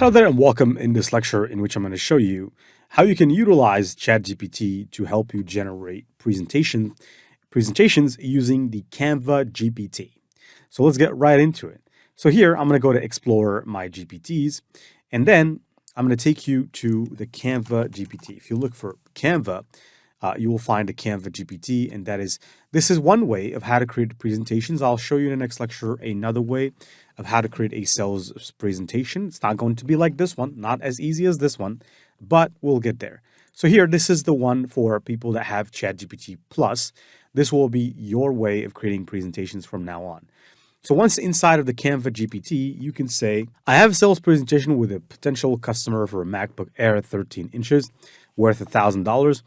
Hello there and welcome in this lecture in which I'm going to show you how you can utilize ChatGPT to help you generate presentations using the Canva GPT. So let's get right into it. So here I'm going to go to explore my GPTs and then I'm going to take you to the Canva GPT. If you look for Canva, you will find the Canva GPT, and this is one way of how to create presentations. I'll show you in the next lecture another way of how to create a sales presentation. It's not going to be like this one, not as easy as this one, but we'll get there. So here, this is the one for people that have ChatGPT Plus. This will be your way of creating presentations from now on. So once inside of the Canva GPT, you can say, I have a sales presentation with a potential customer for a MacBook Air 13 inches worth $1,000.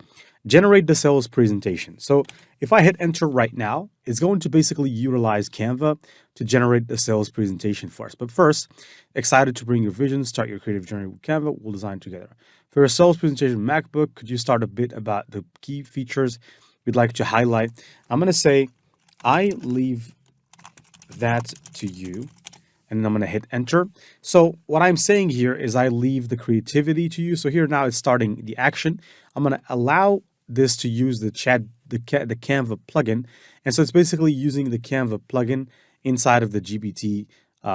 Generate the sales presentation. So if I hit enter right now, it's going to basically utilize Canva to generate the sales presentation for us. But first, excited to bring your vision, start your creative journey with Canva, we'll design together. For a sales presentation MacBook, could you start a bit about the key features you'd like to highlight? I'm going to say, I leave that to you. And I'm going to hit enter. So what I'm saying here is I leave the creativity to you. So here now it's starting the action. I'm going to allow this to use the Canva plugin. And so it's basically using the Canva plugin inside of the GPT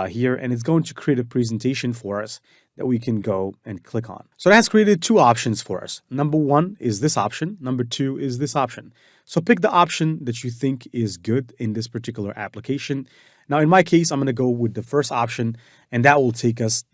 here. And it's going to create a presentation for us that we can go and click on. So it has created two options for us. Number one is this option. Number two is this option. So pick the option that you think is good in this particular application. Now, in my case, I'm going to go with the first option, and that will take us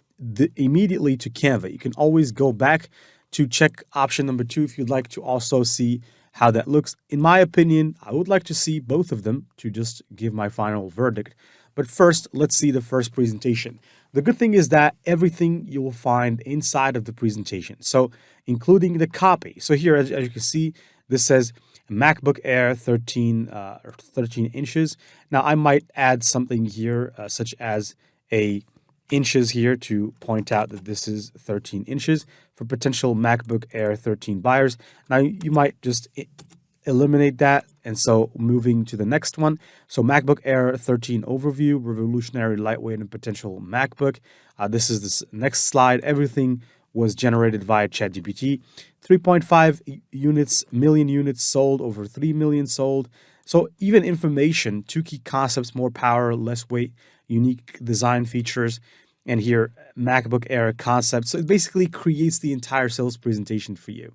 immediately to Canva. You can always go back to check option number two if you'd like to also see how that looks. In my opinion, I would like to see both of them to just give my final verdict. But first, let's see the first presentation. The good thing is that everything you will find inside of the presentation, so including the copy. So here, as you can see, this says MacBook Air 13 inches. Now, I might add something here, such as a inches here to point out that this is 13 inches for potential MacBook Air 13 buyers. Now, you might just eliminate that. And so moving to the next one. So MacBook Air 13 overview, revolutionary, lightweight, and potential MacBook. This is this next slide. Everything was generated via ChatGPT. 3.5 million units sold, over 3 million sold. So even information, two key concepts, more power, less weight, unique design features, and here MacBook Air concept. So it basically creates the entire sales presentation for you.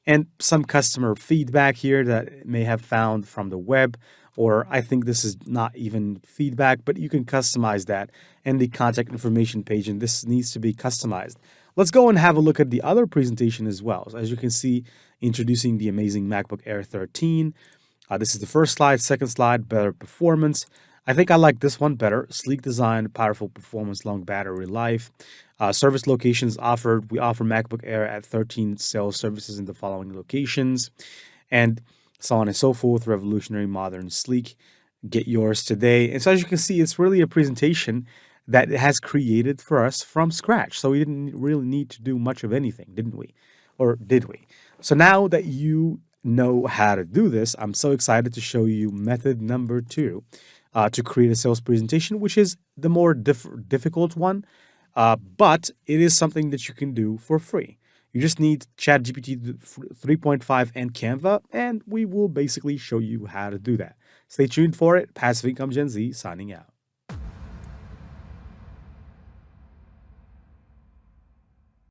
And some customer feedback here that may have found from the web, or I think this is not even feedback, but you can customize that in the contact information page, and this needs to be customized. Let's go and have a look at the other presentation as well. So as you can see, introducing the amazing MacBook Air 13. This is the first slide. Second slide, better performance. I think I like this one better. Sleek design, powerful performance, long battery life. Service locations offered. We offer MacBook Air at 13 sales services in the following locations, and so on and so forth. Revolutionary, modern, sleek. Get yours today. And so as you can see, it's really a presentation that it has created for us from scratch. So we didn't really need to do much of anything, didn't we? Or did we? So now that you know how to do this, I'm so excited to show you method number two to create a sales presentation, which is the more difficult one, but it is something that you can do for free. You just need ChatGPT 3.5 and Canva, and we will basically show you how to do that. Stay tuned for it. Passive Income Gen Z signing out.